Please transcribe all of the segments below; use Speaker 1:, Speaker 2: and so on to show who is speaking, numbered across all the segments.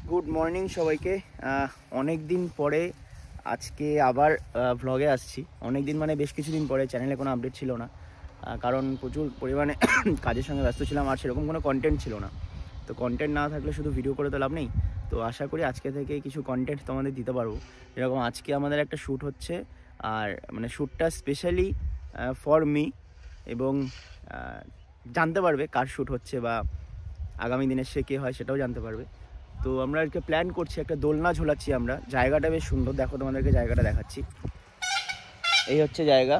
Speaker 1: Good morning সবাইকে। অনেক দিন পরে আজকে আবার ভ্লগে আসছি। অনেক দিন মানে বেশ কিছুদিন পরে। চ্যানেলে কোনো আপডেট ছিল না, কারণ প্রচুর পরিমাণে কাজের সঙ্গে ব্যস্ত ছিলাম, আর সেরকম কোনো কন্টেন্ট ছিল না। তো কন্টেন্ট না থাকলে শুধু ভিডিও করে তো লাভ নেই। তো আশা করি আজকে থেকে কিছু কন্টেন্ট তোমাদের দিতে পারবো। যেরকম আজকে আমাদের একটা শ্যুট হচ্ছে, আর মানে শ্যুটটা স্পেশালি ফর মি, এবং জানতে পারবে কার শ্যুট হচ্ছে বা আগামী দিনে সে কে হয় সেটাও জানতে পারবে। তো আমরা আজকে প্ল্যান করছি, একটা দোলনা ঝোলাচ্ছি আমরা। জায়গাটা বেশ সুন্দর, দেখো তোমাদেরকে জায়গাটা দেখাচ্ছি। এই হচ্ছে জায়গা,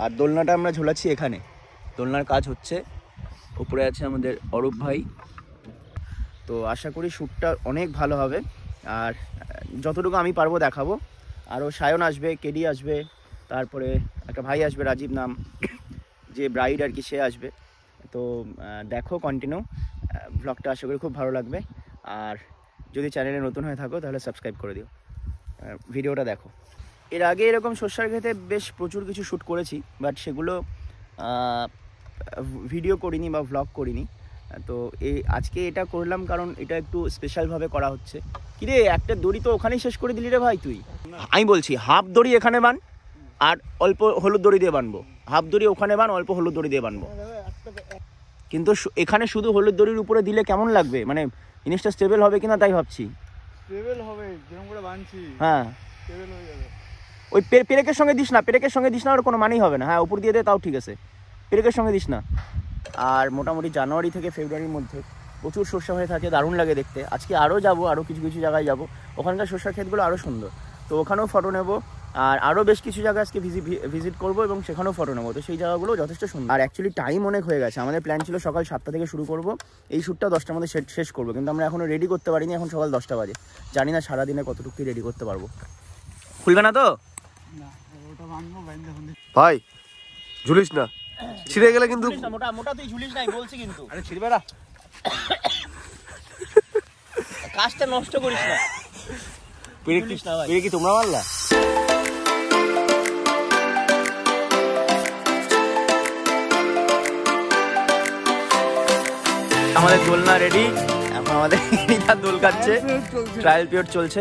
Speaker 1: আর দোলনাটা আমরা ঝোলাচ্ছি এখানে। দোলনার কাজ হচ্ছে, উপরে আছে আমাদের অরূপ ভাই। তো আশা করি শ্যুটটা অনেক ভালো হবে, আর যতটুকু আমি পারবো দেখাবো। আরও সায়ন আসবে, কেডি আসবে, তারপরে একটা ভাই আসবে রাজীব নাম, যে ব্রাইড আর কি, সে আসবে। তো দেখো কন্টিনিউ ব্লগটা, আশা করি খুব ভালো লাগবে। আর যদি চ্যানেলে নতুন হয়ে থাকো তাহলে সাবস্ক্রাইব করে দিও, ভিডিওটা দেখো। এর আগে এরকম সর্ষার ক্ষেতে বেশ প্রচুর কিছু শ্যুট করেছি, বাট সেগুলো ভিডিও করিনি বা ভ্লগ করিনি। তো আজকে এটা করলাম কারণ এটা একটু স্পেশালভাবে করা হচ্ছে। কিরে, একটা দড়ি তো ওখানেই শেষ করে দিলি রে ভাই তুই। আমি বলছি হাফ দড়ি এখানে বান, আর অল্প হলুদ দড়ি দিয়ে বানবো। হাফ দড়ি ওখানে বান, অল্প হলুদ দড়ি দিয়ে বানবো। কিন্তু এখানে শুধু হলুদ দড়ির উপরে দিলে কেমন লাগবে, মানে জিনিসটা স্টেবল হবে কিনা তাই ভাবছি।
Speaker 2: স্টেবল হবে, যেরকম করে বানছি
Speaker 1: হ্যাঁ
Speaker 2: স্টেবল হয়ে যাবে।
Speaker 1: ওই পেরেকের সঙ্গে দিস না, পেরেকের সঙ্গে দিস না, ওর কোনো মানেই হবে না। হ্যাঁ, উপর দিয়ে দে তাও ঠিক আছে, পেরেকের সঙ্গে দিস না। আর মোটামুটি জানুয়ারি থেকে ফেব্রুয়ারির মধ্যে প্রচুর সর্ষা হয়ে থাকে, দারুণ লাগে দেখতে। আজকে আরও যাবো, আরও কিছু কিছু জায়গায় যাব, ওখানকার সর্ষার ক্ষেতগুলো আরও সুন্দর। তো ওখানেও ফটো নেব, আর আরও বেশ কিছু জায়গা আজকে ভিজিট করবো, এবং সেখানেও ফটো নেবো। তো সেই জায়গাগুলো যথেষ্ট সুন্দর। আর অ্যাকচুয়ালি টাইম অনেক হয়ে গেছে। আমাদের প্ল্যান ছিল সকাল 7টা থেকে শুরু করব, এই শ্যুটটা 10টার মধ্যে শেষ করবো, কিন্তু আমরা এখনও রেডি করতে পারিনি। এখন সকাল 10টা বাজে, জানি না সারাদিনে কতটুকু রেডি করতে পারবো। খুলবে না তো
Speaker 2: ভাই, ঝুলিস না, ছিঁড়ে গেলে কিন্তু।
Speaker 1: মোটা মোটা তুই ঝুলিস নাই বলছি কিন্তু। আরে ছিড়বে না, কাজটা নষ্ট করিস না। কি তোমরা মারলা? আমাদের দোলনা রেডি। এখন আমাদের দোল কাটছে, ট্রায়াল পিরিয়ড চলছে।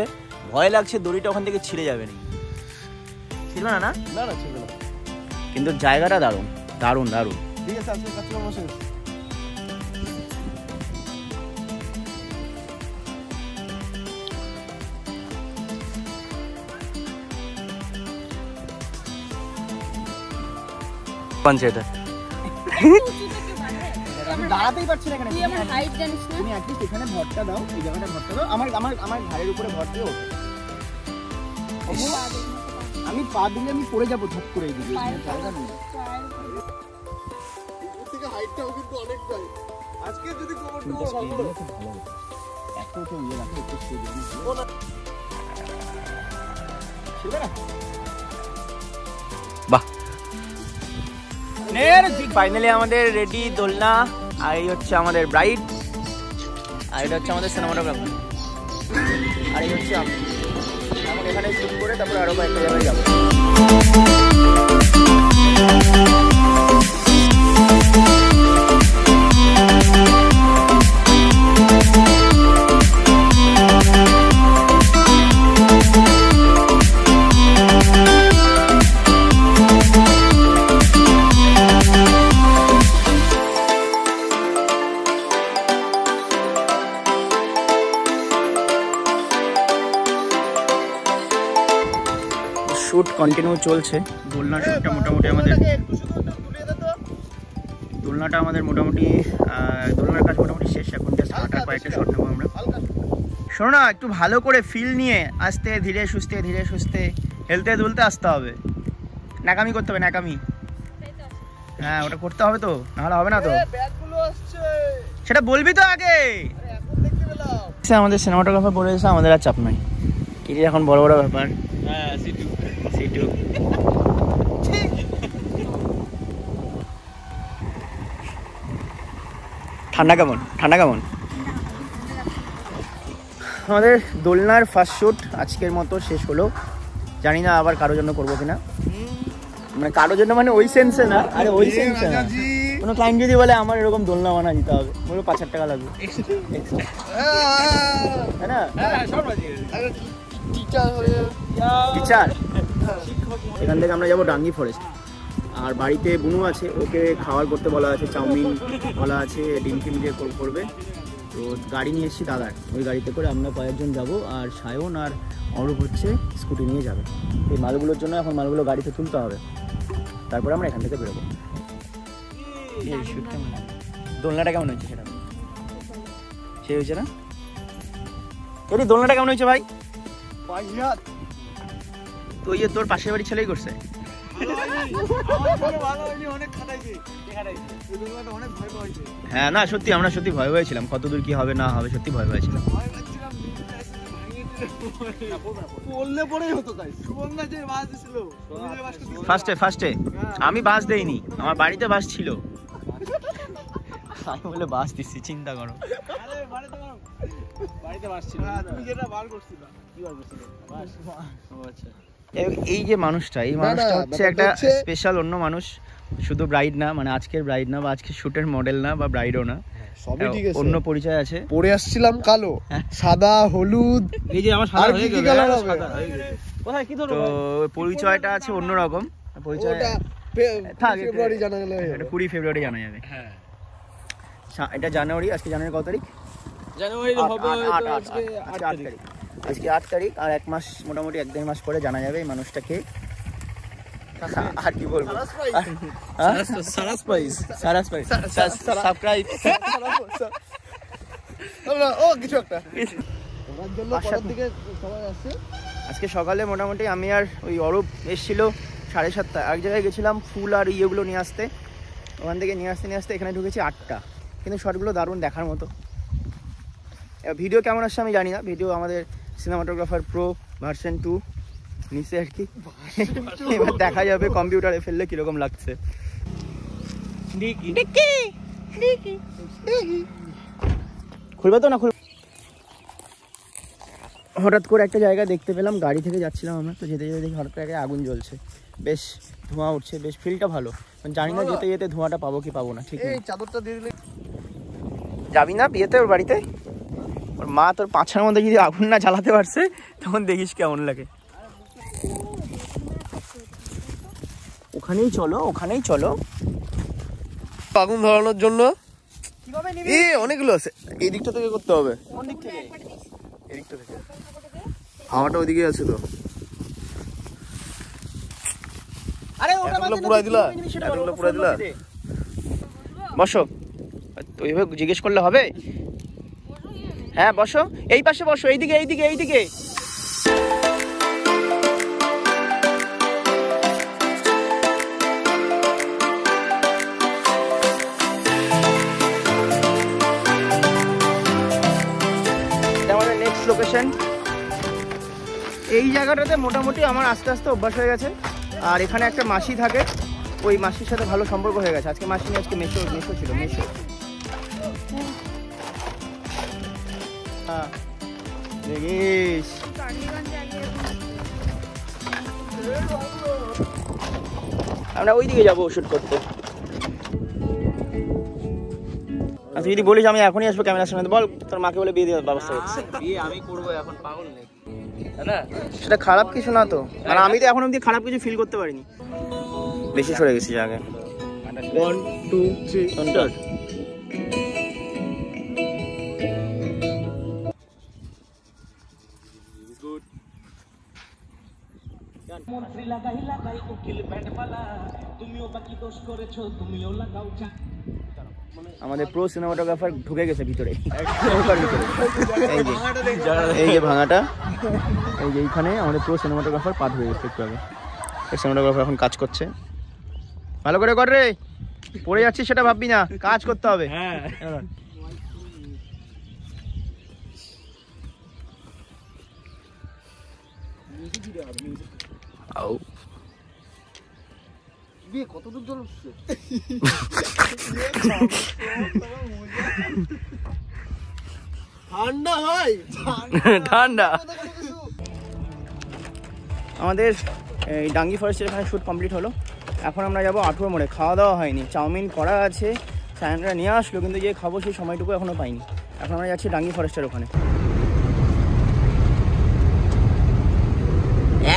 Speaker 1: ভয় লাগছে দড়িটা ওখান থেকে ছিঁড়ে যাবে নাকি। ছিল না? না না, ছিল না। কিন্তু জায়গাটা দারুণ দারুণ দারুণ।
Speaker 2: ঠিক আছে, আজকে কাজ করবো শেষ।
Speaker 1: এটা আমি দাঁড়াতেই পারছি না এখানে। তুই আমার হাইট জানিস না? তুমি অ্যাটলিস্ট এখানে ভরটা দাও, এই জায়গাটা ভরটা দাও। আমার ঘাড়ের উপরে ভর দিও। আমি পা দিলে আমি পড়ে যাবো ঝট করে। এইদিকে জায়গা নেই,
Speaker 2: থেকে হাইটটাও কিন্তু অনেকটাই। আজকে যদি কোমরটা ভালো হতো,
Speaker 1: একটু তো ইয়ে রাখো, একটু স্পিড দিন। ছিড়বে না? বাহ, ফাইনালি আমাদের রেডি দোলনা। আর এই হচ্ছে আমাদের ব্রাইড, আর এটা হচ্ছে আমাদের সিনেমাটোগ্রাফার, আর এই হচ্ছে আমি। এখন এখানে শুট করে তারপরে আরো কয়েকটা জায়গায় যাবো। শ্যুট কন্টিনিউ চলছে। দোলনার শ্যুটটা মোটামুটি আমাদের, দোলনাটা আমাদের মোটামুটি, দোলনার কাজ মোটামুটি শেষ। এখন জাস্ট হাঁটার কয়েকটা শট নেবো আমরা। শোনো না, একটু ভালো করে ফিল নিয়ে আস্তে ধীরে সুস্থে হেলতে দুলতে আসতে হবে। নাকামি করতে হবে, নাকামি। হ্যাঁ, ওটা করতে হবে তো, নাহলে হবে না তো। সেটা বলবি তো আগে। আমাদের সিনেমাটোগ্রাফার বলে এসে আমাদের আর চাপ নাই। কি এখন বড় বড় ব্যাপার। হ্যাঁ, সিটু ঠান্ডা কেমন? আমাদের দোলনার ফার্স্ট শ্যুট আজকের মতো শেষ হলো। জানি না আবার কারোর জন্য করবো কিনা, মানে কারোর জন্য, মানে ওই সেন্সে না। আরে ওই সেন্সে না, কোনো ক্লায়েন্ট যদি বলে আমার এরকম দোলনা বানা দিতে হবে, বলবো 5,000 টাকা লাগবে। তাই না? টিচার। এখান থেকে আমরা যাবো ডাঙ্গি ফরেস্ট। আর বাড়িতে বুনু আছে, ওকে খাবার করতে বলা আছে, চাউমিন বলা আছে, ডিম টিম দিয়ে করবে। তো গাড়ি নিয়ে এসেছি দাদার, ওই গাড়িতে করে আমরা কয়েকজন যাব। আর সায়ন আর অরূপ হচ্ছে স্কুটি নিয়ে যাবে। এই মালগুলোর জন্য এখন মালগুলো গাড়িতে তুলতে হবে, তারপরে আমরা এখান থেকে বেরোবো। দোলনাটা কেমন হয়েছে সেটা সে হয়েছে না? এর দোলনাটা কেমন হয়েছে ভাই? তো ইয়ে তোর পাশের বাড়ির ছেলেই করছে। হ্যাঁ না সত্যি আমরা সত্যি ভয় হয়েছিলাম, কতদূর কি হবে না হবে, সত্যি ভয় হয়েছিলাম। ফার্স্টে আমি বাস দেইনি, আমার বাড়িতে বাস ছিল, আমি বলে বাস দিচ্ছি, চিন্তা করো। এই যে মানুষটা, এই মানুষটা হচ্ছে একটা স্পেশাল অন্য মানুষ, শুধু ব্রাইড না, মানে আজকের ব্রাইড না বা আজকের শুটের মডেল না বা ব্রাইডও না,
Speaker 2: সবই ঠিক আছে,
Speaker 1: অন্য পরিচয় আছে।
Speaker 2: পরে আসছিলাম কালো, সাদা, হলুদ,
Speaker 1: এই যে আমার সাদা হয়ে গেল,
Speaker 2: কোথায় কি ধরো,
Speaker 1: তো পরিচয়টা আছে অন্যরকম। পরিচয়টা
Speaker 2: ফেব্রুয়ারি জানা গেল,
Speaker 1: এটা 20 ফেব্রুয়ারি জানা যাবে। হ্যাঁ এটা জানুয়ারি, আজকে জানুয়ারি কত তারিখ?
Speaker 2: জানুয়ারি হবে আজকে 8 তারিখ।
Speaker 1: আজকে 8 তারিখ, আর 1 মাস মোটামুটি 1-1.5 মাস পরে জানা যাবে এই মানুষটাকে। আর কি বলবো, সাবস্ক্রাইব
Speaker 2: ও কিছু একটা ওর জন্য পরের দিকে সবাই আসছে।
Speaker 1: আজকে সকালে মোটামুটি আমি আর ওই অরূপ এসেছিল 7:30, এক জায়গায় গেছিলাম ফুল আর ইয়েগুলো নিয়ে আসতে, ওখান থেকে নিয়ে আসতে এখানে ঢুকেছি 8টা, কিন্তু শটগুলো দারুণ দেখার মতো। ভিডিও কেমন আসছে আমি জানি না, ভিডিও আমাদের সিনেমাটোগ্রাফার প্রো ভার্সন 2 নিচে আর কি, এবার দেখা যাবে কম্পিউটারে ফেললে কিরকম লাগছে। খুলবে তো না খুলবে? হঠাৎ করে একটা জায়গা দেখতে পেলাম, গাড়ি থেকে যাচ্ছিলাম আমরা, তো যেতে যেতে দেখি হঠাৎ করে একটা আগুন জ্বলছে, বেশ ধোঁয়া উঠছে, বেশ ফিলটা ভালো, জানি না যেতে যেতে ধোঁয়াটা পাবো কি পাবো না। ঠিক
Speaker 2: এই চাদরটা দিয়ে দিলে
Speaker 1: যাবি না বিয়েতে ওর বাড়িতে? ওর মা তোর পাছার মধ্যে যদি আগুন না জ্বালাতে পারছে তখন দেখিস কেমন লাগে। ওখানেই চলো
Speaker 2: আগুন ধরানোর জন্য অনেকগুলো আছে, এই দিকটা থেকে করতে হবে, এই দিকটা থেকে, হাওয়াটা ওইদিকে আছে তো। এতগুলো পুরাই দিলা
Speaker 1: বসো, তো এইভাবে জিজ্ঞেস করলে হবে? হ্যাঁ বসো, এই পাশে বসো, এইদিকে। আমাদের নেক্সট লোকেশন, এই জায়গাটাতে মোটামুটি আমার আস্তে আস্তে অভ্যাস হয়ে গেছে। আর এখানে একটা মাসি থাকে, ওই মাসির সাথে ভালো সম্পর্ক হয়ে গেছে। আজকে মাসি নিয়ে, আজকে মেশো ছিল, মেশো। দেখিস আমরা ওইদিকে যাবো শুট করতে। আচ্ছা যদি বলিস আমি এখনই আসবো ক্যামেরার সামনে, বল তোর মাকে বলে বিয়ে দেওয়ার ব্যবস্থা করছে।
Speaker 3: বিয়ে আমি করবো এখন, পাগল নেই
Speaker 1: না সেটা খারাপ কিছু না তো, মানে আমি তো এখন অব্দি খারাপ কিছু ফিল করতে পারিনি। বেশি সরে গেছি আগে।
Speaker 2: 1 2 3 স্টার্ট।
Speaker 4: মন্ত্রী লাগাই উকিল ব্যান্ড পালা, তুমিও বাকি দোষ করেছো, তুমিও লাগাও চা।
Speaker 1: আমাদের প্রো সিনেমাটোগ্রাফার ঢুকে গেছে ভিতরে, এই যে ভাঙাটা, এই যে এইখানে আমাদের প্রো সিনেমাটোগ্রাফার পা ঢুকে গেছে একটু আগে। সিনেমাটোগ্রাফার এখন কাজ করছে, ভালো করে কর রে, পড়ে যাচ্ছিস সেটা ভাববি না, কাজ করতে হবে। হ্যাঁ
Speaker 2: বিয়ে কত দূর জল উঠছে, ঠান্ডা হয়
Speaker 1: ঠান্ডা। আমাদের এই ডাঙ্গি ফরেস্টের এখানে শ্যুট কমপ্লিট হলো। এখন আমরা যাবো আঠুর মোড়ে। খাওয়া দাওয়া হয়নি, চাউমিন করা আছে, সায়নরা নিয়ে আসলো, কিন্তু যে খাবো সেই সময়টুকু এখনও পাইনি। এখন আমরা যাচ্ছি ডাঙ্গি ফরেস্টের ওখানে।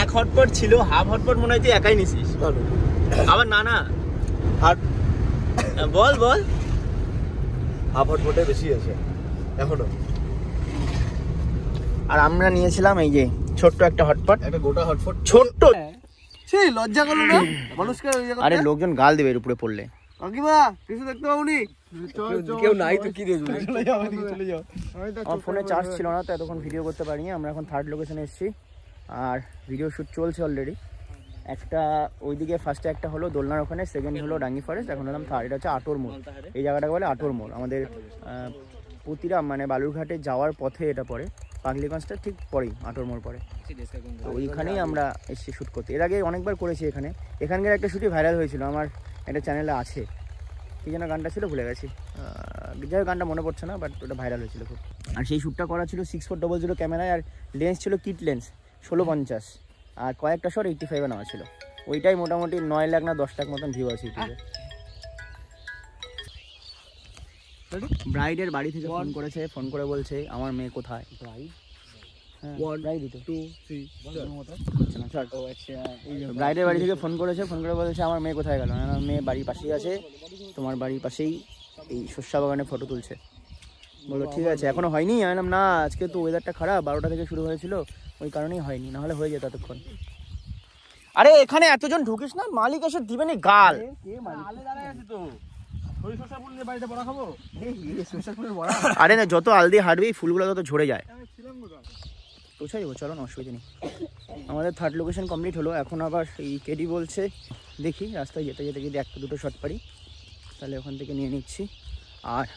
Speaker 1: এক হটপট ছিল, হাফ হটপট মনে হয় তুই একাই নিছিস। আবার না
Speaker 2: আর
Speaker 1: বল
Speaker 2: হাফ হটপটে বেশি আছে এখনো।
Speaker 1: আর আমরা নিয়েছিলাম এই যে ছোট্ট একটা হটপট,
Speaker 2: একটা গোটা হটপট
Speaker 1: ছোট্ট।
Speaker 2: সেই লজ্জা করলো না মানুষকে?
Speaker 1: আরে লোকজন গাল দেবে এর উপরে পড়লে।
Speaker 2: কাকিমা কিছু দেখতে পাবনি? কেউ নাই তো কি দেখবো?
Speaker 1: আমার ফোনে চার্জ ছিল না, তো এতক্ষণ ভিডিও করতে পারিনি। আমরা এখন থার্ড লোকেশনে এসেছি আর ভিডিও শ্যুট চলছে অলরেডি। একটা ওইদিকে ফার্স্টে একটা হলো দোলনার ওখানে, সেকেন্ড হলো ডাঙ্গি ফরেস্ট, এখন হলাম থার্ড। এটা হচ্ছে আটোর মোড়। এই জায়গাটাকে বলে আটোর মোড়। আমাদের প্রতিরাম মানে বালুরঘাটে যাওয়ার পথে এটা পড়ে, পাগলিগঞ্জটা ঠিক পরেই আটোর মোড় পড়ে। তো ওইখানেই আমরা এসেছি শ্যুট করতে। এর আগে অনেকবার করেছি এখানে। এখানকার একটা শ্যুটই ভাইরাল হয়েছিল, আমার একটা চ্যানেলে আছে। কী যেন গানটা ছিল ভুলে গেছি, যাই গানটা মনে পড়ছে না, বাট ওটা ভাইরাল হয়েছিল খুব। আর সেই শ্যুটটা করা ছিল 6400 ক্যামেরায়, আর লেন্স ছিল কিট লেন্স 1650, আর কয়েকটা শট 85 নেওয়া ছিল। ওইটাই মোটামুটি 9 লাখ না 10 লাখ মতন ভিউ আছে ইউটিউবে। ব্রাইডের বাড়ি থেকে ফোন করে বলছে আমার মেয়ে কোথায়। ব্রাইডের বাড়ি থেকে ফোন করে বলছে আমার মেয়ে কোথায় গেল। আমার মেয়ে বাড়ির পাশেই আছে, তোমার বাড়ির পাশেই এই শস্যা বাগানে ফটো তুলছে। বললো ঠিক আছে, এখনো হয়নি। আমি বললাম না, আজকে তো ওয়েদারটা খারাপ, 12টা থেকে শুরু হয়েছিল, ওই কারণেই হয়নি, নাহলে হয়ে যেত এতক্ষণ। আরে এখানে এতজন ঢুকিস না, মালিক এসে দিবেনি গাল। আরে না, যত আল দিয়ে হাঁটবি ফুলগুলো তত ঝরে যায়। পৌঁছাই যাবো, চলো না, অসুবিধা নেই। আমাদের থার্ড লোকেশন কমপ্লিট হলো। এখন আবার এই কেডি বলছে, দেখি রাস্তায় যেতে যেতে যদি একটা দুটো শট পারি তাহলে ওখান থেকে নিয়ে নিচ্ছি।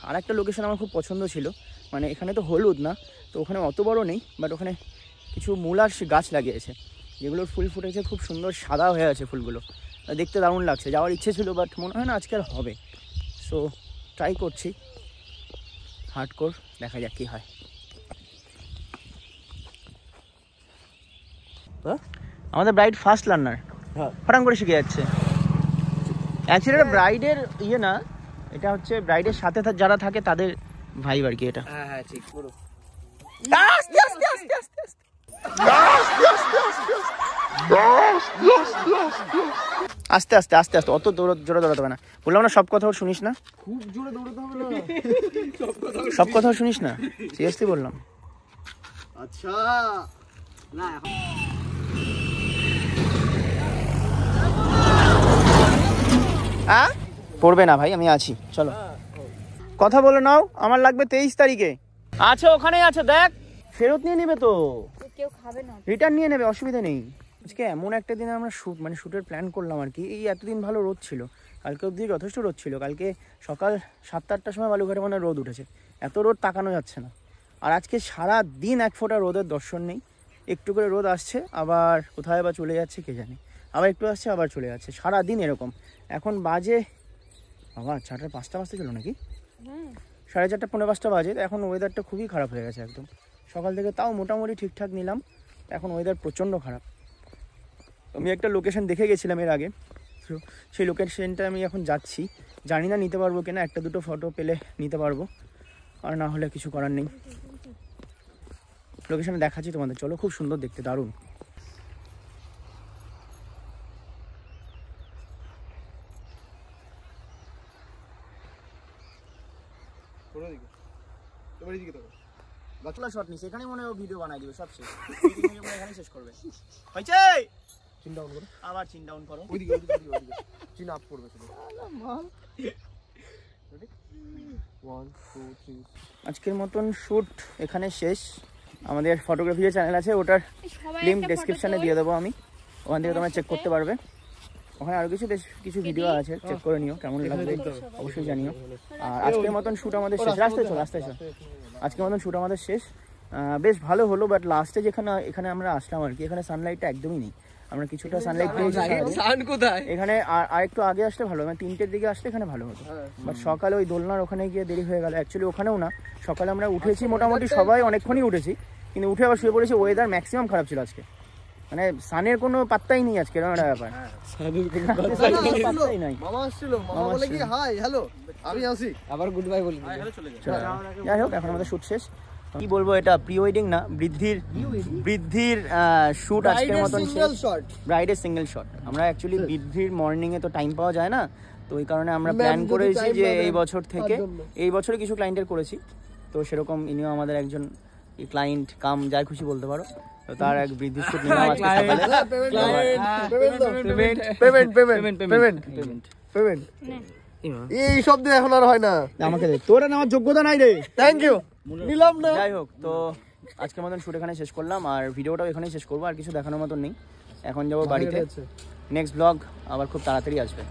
Speaker 1: আর একটা লোকেশন আমার খুব পছন্দ ছিল, মানে এখানে তো হলুদ না, তো ওখানে অত বড় নেই, বাট ওখানে কিছু মূলার গাছ লাগিয়েছে, যেগুলোর ফুল ফুটেছে, খুব সুন্দর সাদা হয়ে আছে ফুলগুলো, দেখতে দারুণ লাগছে। যাওয়ার ইচ্ছে ছিল, বাট মনে হয় না আজকে আর হবে। সো ট্রাই করছি, হার্ডকোর, দেখা যাক কী হয়। আমাদের ব্রাইড ফার্স্ট লার্নার, ফটাং করে শিখে যাচ্ছে। অ্যাকচুয়ালি এটা ব্রাইডের ইয়ে না, এটা হচ্ছে ব্রাইডের সাথে যারা থাকে তাদের ভাইব আর কি। এটা
Speaker 2: হ্যাঁ ঠিক পুরো
Speaker 1: আস্তে আস্তে আস্তে আস্তে, অত জোরে দৌড়াতে হবে না। বললাম না সব কথা শুনিস না,
Speaker 2: খুব জোরে দৌড়াতে হবে না,
Speaker 1: সব কথা শুনিস না, সিরিয়াসলি বললাম।
Speaker 2: আচ্ছা না
Speaker 1: পড়বে না ভাই, আমি আছি, চলো কথা বলে নাও। আমার লাগবে 23 তারিখে। আছে ওখানেই আছে, দেখ ফেরত নিয়ে নেবে তো,
Speaker 5: কেউ খাবে না,
Speaker 1: রিটার্ন নিয়ে নেবে, অসুবিধা নেই। আজকে এমন একটা দিনে আমরা শ্যুটের প্ল্যান করলাম আর কি। এই এতদিন ভালো রোদ ছিল, কালকে অবধি যথেষ্ট রোদ ছিল। কালকে সকাল 7-8টার সময় বালুঘাটে মানে রোদ উঠেছে, এত রোদ তাকানো যাচ্ছে না। আর আজকে সারা দিন এক ফোঁটা রোদের দর্শন নেই। একটু করে রোদ আসছে, আবার কোথায় বা চলে যাচ্ছে কে জানে, আবার একটু আসছে আবার চলে যাচ্ছে, সারাদিন এরকম। এখন বাজে বাবা 4:05 বাজতে চলো নাকি, 4:30 4:45 বাজে। এখন ওয়েদারটা খুবই খারাপ হয়ে গেছে একদম। সকাল থেকে তাও মোটামুটি ঠিকঠাক নিলাম, এখন ওয়েদার প্রচণ্ড খারাপ। আমি একটা লোকেশন দেখে গেছিলাম এর আগে, তো সেই লোকেশনটা আমি এখন যাচ্ছি। জানি না নিতে পারবো কিনা, একটা দুটো ফটো পেলে নিতে পারবো, আর না হলে কিছু করার নেই। লোকেশনে দেখাচ্ছি তোমাদের, চলো, খুব সুন্দর দেখতে, দারুণ। শট নিস, এখানে মনে হয় ভিডিও বানাই দিবে, সব শেষ, এখানে শেষ করবে। হয়েছে, চিন ডাউন করো, আবার চিন ডাউন করো, ওইদিকে চিন আপ করবে শুধু। আজকের মতন শ্যুট এখানে শেষ। আমাদের ফটোগ্রাফি যে চ্যানেল আছে, ওটার লিঙ্ক ডেসক্রিপশানে দিয়ে দেবো আমি, ওখান থেকে তোমরা চেক করতে পারবে। ওখানে আরও বেশ কিছু ভিডিও আছে, চেক করে নিও, কেমন লাগবে অবশ্যই জানিও। আর আজকের মতন শ্যুট আমাদের শেষ। রাস্তায় চলো, আজকের মতন শ্যুট আমাদের শেষ। বেশ ভালো হলো, বাট লাস্টে এখানে আমরা আসলাম আর কি, এখানে সানলাইটটা একদমই নেই। আমরা কিছুটা সানলাইট পেয়েছি এখানে, আর একটু আগে আসলে ভালো, মানে 3টের দিকে আসলে এখানে ভালো হতো। বাট সকালে ওই দোলনার ওখানে গিয়ে দেরি হয়ে গেল। অ্যাকচুয়ালি ওখানেও না, সকালে আমরা উঠেছি মোটামুটি সবাই অনেকক্ষণই উঠেছি, কিন্তু উঠে আবার শুয়ে পড়েছি। ওয়েদার ম্যাক্সিমাম খারাপ ছিল আজকে, মানে সানের কোনো পাত্তাই নেই আজকে, এরকম একটা ব্যাপার। পাত্তাই নাই।
Speaker 2: মামা আসছিল, মামা বলে কি হাই হ্যালো আমি আসি,
Speaker 3: আবার গুড বাই বলি।
Speaker 1: যাই হোক, এখন আমাদের শুট শেষ। কি বলবো, এটা প্রি ওয়েডিং না, বৃদ্ধির শুট আজকের মতন শেষ। ব্রাইডের সিঙ্গেল শট। আমরা অ্যাকচুয়ালি বৃদ্ধির মর্নিং এ তো টাইম পাওয়া যায় না, তো ওই কারণে আমরা প্ল্যান করেছি যে এই বছর থেকে, এই বছরে কিছু ক্লায়েন্টের করেছি, তো সেরকম ইনিও আমাদের একজন ক্লায়েন্ট কাম, যাই খুশি বলতে পারো। তো তার এক বৃদ্ধির শুট নিলাম আজকে সকালে।
Speaker 2: এই শব্দ এখন আর হয় না,
Speaker 1: আমাকে দে, তোর নেওয়ার যোগ্যতা নাই রে।
Speaker 2: থ্যাংক ইউ, নিলাম না।
Speaker 1: যাই হোক, তো আজকের মতন শুট এখানে শেষ করলাম, আর ভিডিওটাও এখানেই শেষ করবো, আর কিছু দেখানোর মতন নেই। এখন যাবো বাড়িতে, নেক্সট ব্লগ আবার খুব তাড়াতাড়ি আসবে।